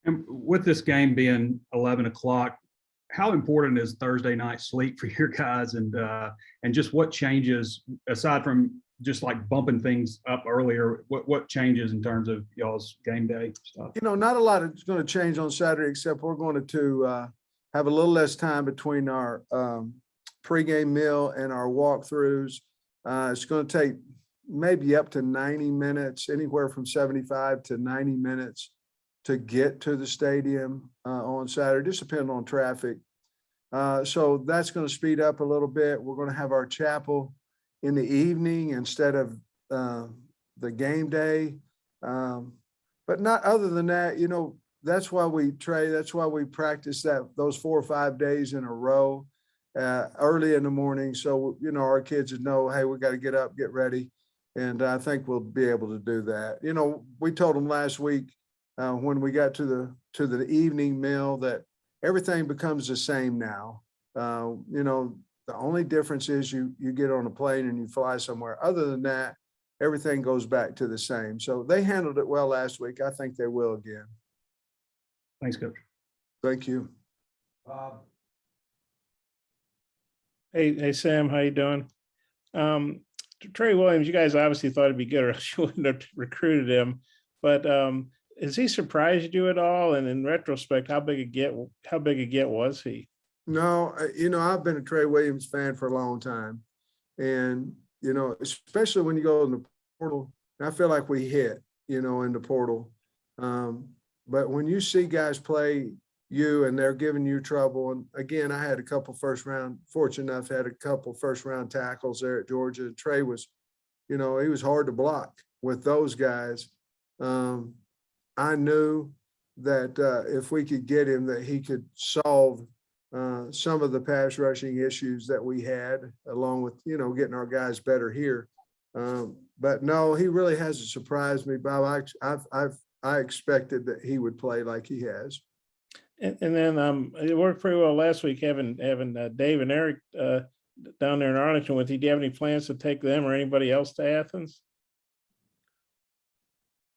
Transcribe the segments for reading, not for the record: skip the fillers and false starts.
And with this game being 11 o'clock, how important is Thursday night sleep for your guys, and just what changes aside from just like bumping things up earlier? What changes in terms of y'all's game day stuff? Not a lot is going to change on Saturday, except we're going to have a little less time between our pregame meal and our walkthroughs. It's going to take maybe up to 90 minutes, anywhere from 75 to 90 minutes to get to the stadium on Saturday, just depending on traffic. So that's going to speed up a little bit. We're going to have our chapel in the evening instead of the game day. But not other than that, that's why we practice those 4 or 5 days in a row early in the morning. So, our kids would know, hey, we got to get up, get ready. And I think we'll be able to do that. We told them last week when we got to the evening meal that everything becomes the same now. The only difference is you get on a plane and you fly somewhere. Other than that, everything goes back to the same. So they handled it well last week. I think they will again. Thanks, Coach. Thank you. Hey, Sam, how you doing? Trey Williams, you guys obviously thought it'd be good, or else you wouldn't have recruited him. But has he surprised you at all? And in retrospect, how big a get was he? No, I've been a Trey Williams fan for a long time. And, especially when you go in the portal, I feel like we hit, in the portal. But when you see guys play you and they're giving you trouble, and again, I had a couple fortunate enough, had a couple first round tackles there at Georgia. Trey was, he was hard to block with those guys. I knew that if we could get him, that he could solve some of the pass rushing issues that we had, along with, getting our guys better here. But no, he really hasn't surprised me, Bob. I expected that he would play like he has. And then it worked pretty well last week having Dave and Eric down there in Arlington with you. Do you have any plans to take them or anybody else to Athens?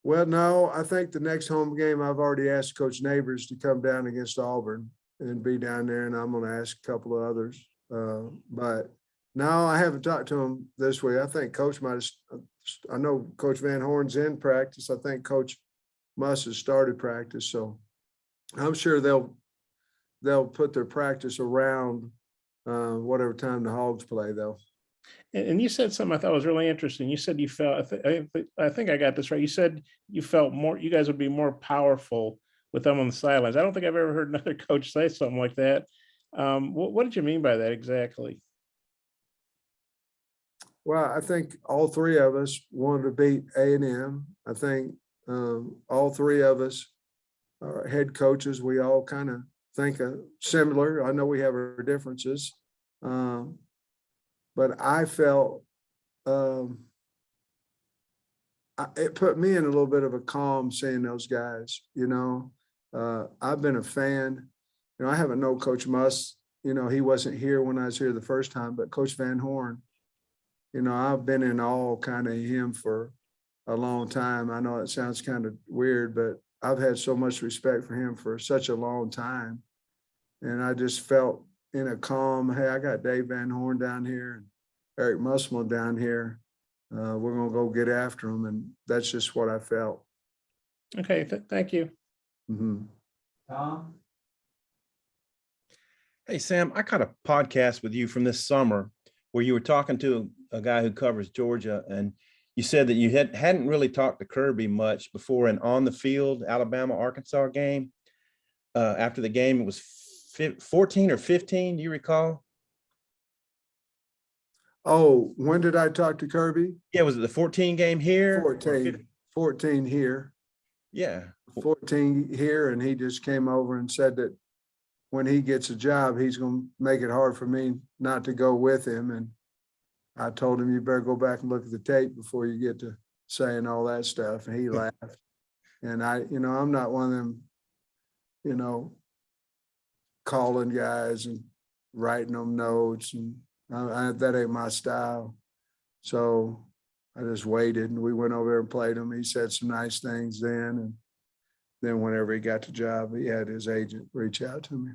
Well, no, I think the next home game, I've already asked Coach Neighbors to come down against Auburn and be down there, and I'm going to ask a couple of others. But no, I haven't talked to him this week. I think Coach might have, I know Coach Van Horn's in practice. I think Coach Muss has started practice. So I'm sure they'll put their practice around whatever time the Hogs play, though. And you said something I thought was really interesting. You said you felt, I think I got this right. You said you felt you guys would be more powerful with them on the sidelines. I don't think I've ever heard another coach say something like that. What did you mean by that exactly? Well, I think all three of us wanted to beat A&M. I think all three of us are head coaches. We all kind of think similar. I know we have our differences. But I felt it put me in a little bit of a calm seeing those guys. I've been a fan. I haven't known Coach Muss. He wasn't here when I was here the first time, but Coach Van Horn, I've been in awe kind of him for a long time. I know it sounds kind of weird, but I've had so much respect for him for such a long time. And I just felt in a calm, hey, I got Dave Van Horn down here and Eric Musselman down here. We're going to go get after them. And that's just what I felt. Okay. Thank you. Mm-hmm. Tom? Hey, Sam, I caught a podcast with you from this summer where you were talking to a guy who covers Georgia, and you said that you hadn't really talked to Kirby much before an on the field Alabama-Arkansas game. After the game, it was 14 or 15. Do you recall? Oh, when did I talk to Kirby? Yeah, was it the 14 game here? 14 here. Yeah. 14 here, and he just came over and said that when he gets a job, he's going to make it hard for me not to go with him. And I told him, you better go back and look at the tape before you get to saying all that stuff. And he laughed. And I'm not one of them, calling guys and writing them notes, and that ain't my style. So I just waited, and we went over there and played him. He said some nice things then, and then whenever he got the job, he had his agent reach out to me.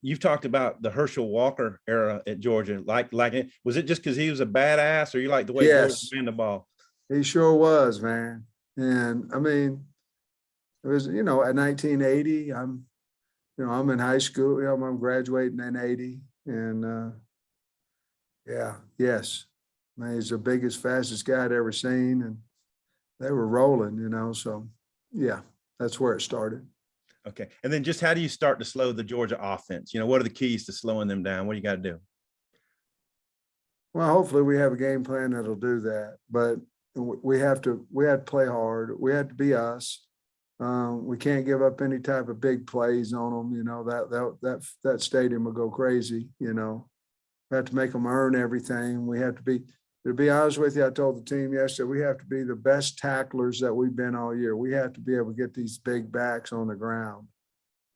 You've talked about the Herschel Walker era at Georgia. Was it just because he was a badass, or you like the way Georgia Yes, ran the ball? he sure was, man. And I mean, it was, at 1980, I'm in high school, I'm graduating in 80. And yes, man, he's the biggest, fastest guy I'd ever seen. And they were rolling, so yeah, that's where it started. Okay. And then just how do you start to slow the Georgia offense? What are the keys to slowing them down? What do you got to do? Well, hopefully we have a game plan that'll do that, but we have to play hard. We have to be us. We can't give up any type of big plays on them. That stadium will go crazy. We have to make them earn everything. We have to be, to be honest with you, I told the team yesterday, we have to be the best tacklers that we've been all year. We have to be able to get these big backs on the ground,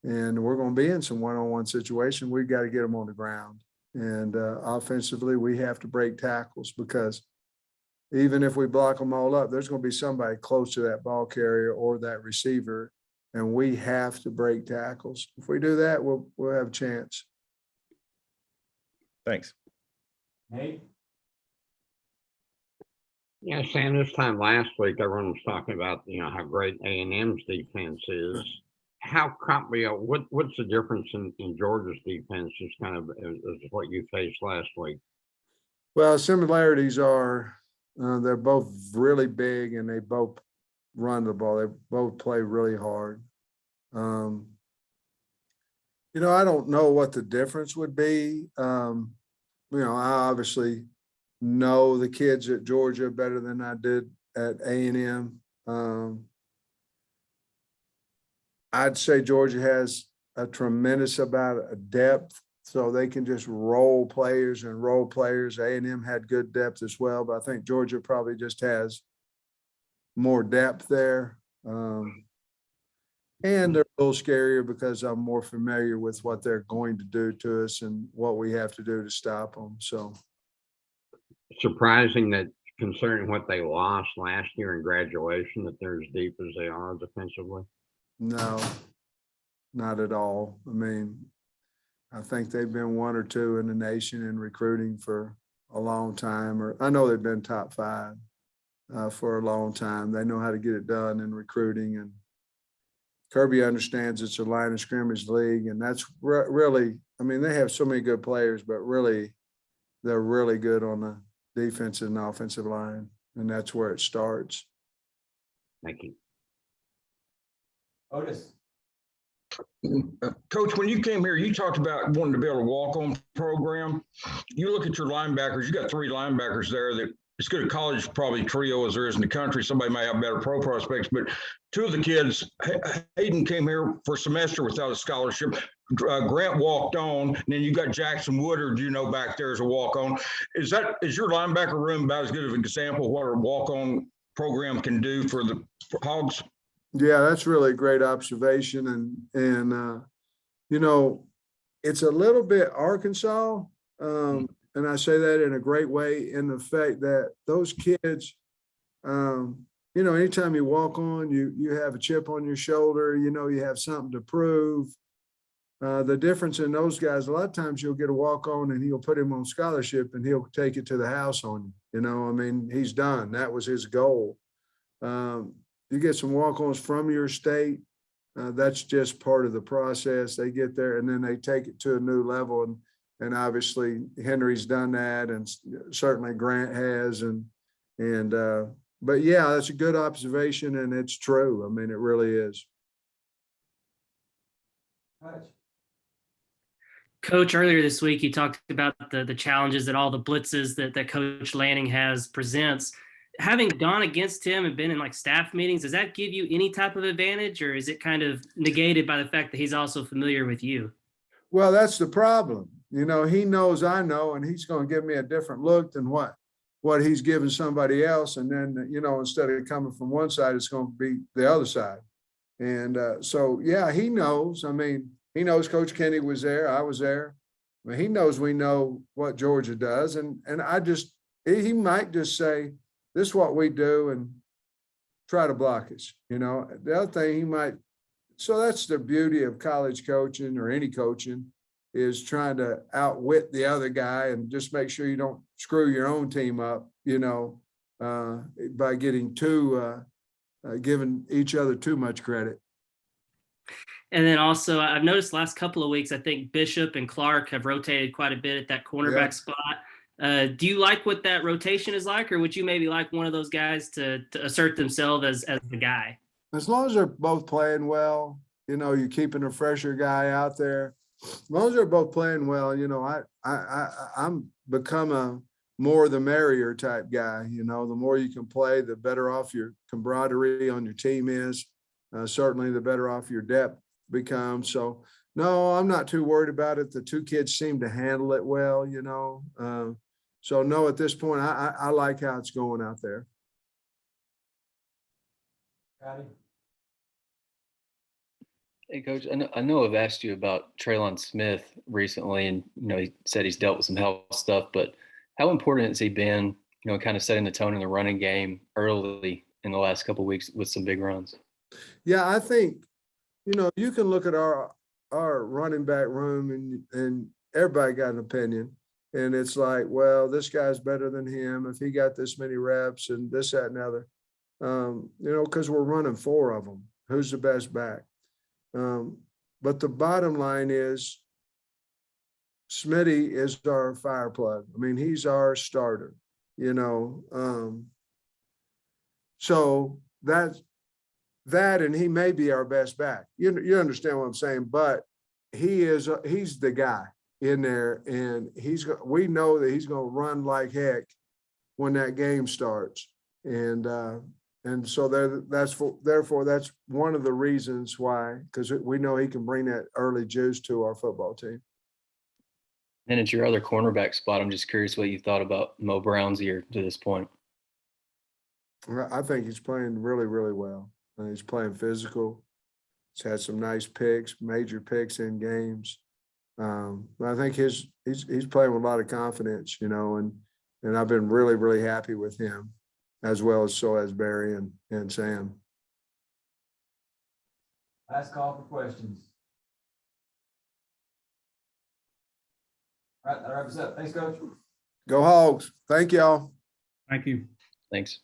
and we're going to be in some one-on-one situation. We've got to get them on the ground. And offensively, we have to break tackles, because even if we block them all up, there's going to be somebody close to that ball carrier or that receiver, and we have to break tackles. If we do that, we'll have a chance. Thanks. Hey. Yeah, Sam, this time last week, everyone was talking about, how great A&M's defense is. What's the difference in Georgia's defense, just kind of as what you faced last week? Well, similarities are they're both really big, and they both run the ball. They both play really hard. I don't know what the difference would be. I obviously know the kids at Georgia better than I did at A&M. I'd say Georgia has a tremendous amount of depth, so they can just roll players and roll players. A&M had good depth as well, but I think Georgia probably just has more depth there. And they're a little scarier because I'm more familiar with what they're going to do to us and what we have to do to stop them. So Surprising that, considering what they lost last year in graduation, that they're as deep as they are defensively. no, not at all. I mean, I think they've been 1 or 2 in the nation in recruiting for a long time, or I know they've been top 5 for a long time. They know how to get it done in recruiting, and Kirby understands it's a line of scrimmage league, and that's really, I mean, they have so many good players, but really, they're really good on the defensive and offensive line, and that's where it starts. Thank you. Otis. Coach, when you came here, you talked about wanting to build a walk-on program. You look at your linebackers, you got 3 linebackers there that as good a college probably trio as there is in the country. Somebody may have better pro prospects, but 2 of the kids, Hayden came here for a semester without a scholarship. Grant walked on, and then you got Jackson Woodard, back there as a walk-on. Is your linebacker room about as good of an example of what a walk-on program can do for the Hogs? Yeah, that's really a great observation. And it's a little bit Arkansas. And I say that in a great way, in the fact that those kids, anytime you walk on, you have a chip on your shoulder, you have something to prove. The difference in those guys, a lot of times you'll get a walk on and he'll put him on scholarship and he'll take it to the house on you. He's done. That was his goal. You get some walk-ons from your state, that's just part of the process. They get there and then they take it to a new level. And obviously Henry's done that, and certainly Grant has. But yeah, that's a good observation, and it's true. I mean, it really is. Coach, earlier this week, you talked about the challenges that all the blitzes that Coach Lanning presents. Having gone against him and been in staff meetings, does that give you any type of advantage, or is it kind of negated by the fact that he's also familiar with you? Well, that's the problem. He knows I know, and he's going to give me a different look than what he's giving somebody else. And then, instead of coming from one side, it's going to be the other side. And so, yeah, he knows. I mean, he knows Coach Kenny was there. I was there. I mean, he knows we know what Georgia does. And he might just say, this is what we do. And try to block us. The other thing so that's the beauty of college coaching or any coaching, is trying to outwit the other guy and just make sure you don't screw your own team up, by getting giving each other too much credit. And then also, I've noticed last couple of weeks, I think Bishop and Clark have rotated quite a bit at that cornerback spot. Do you like what that rotation is like, or would you maybe like one of those guys to assert themselves as the guy? As long as they're both playing well, you're keeping a fresher guy out there. As long as they're both playing well, I'm become a more the merrier type guy. The more you can play, the better off your camaraderie on your team is. Certainly the better off your depth becomes. So no, I'm not too worried about it. The two kids seem to handle it well, so no, at this point, I like how it's going out there. Hey, Coach, I know I've asked you about Traylon Smith recently, and he said he's dealt with some health stuff, but how important has he been, kind of setting the tone in the running game early in the last couple of weeks with some big runs? Yeah, I think, you can look at our running back room and everybody got an opinion. And it's like, well, this guy's better than him if he got this many reps and this, that, and the other, because we're running 4 of them. Who's the best back? But the bottom line is Smitty is our fire plug. I mean, he's our starter, so that, and he may be our best back. You understand what I'm saying? But he's the guy in there, and we know that he's going to run like heck when that game starts. And so therefore that's one of the reasons why, because we know he can bring that early juice to our football team. And at your other cornerback spot, I'm just curious what you thought about Mo Brown's year to this point. I think he's playing really, really well. He's playing physical. He's had some nice picks, major picks in games. But I think he's playing with a lot of confidence, and I've been really, really happy with him, as well as so has Barry and Sam. Last call for questions. All right, that wraps us up. Thanks, Coach. Go Hogs. Thank y'all. Thank you. Thanks.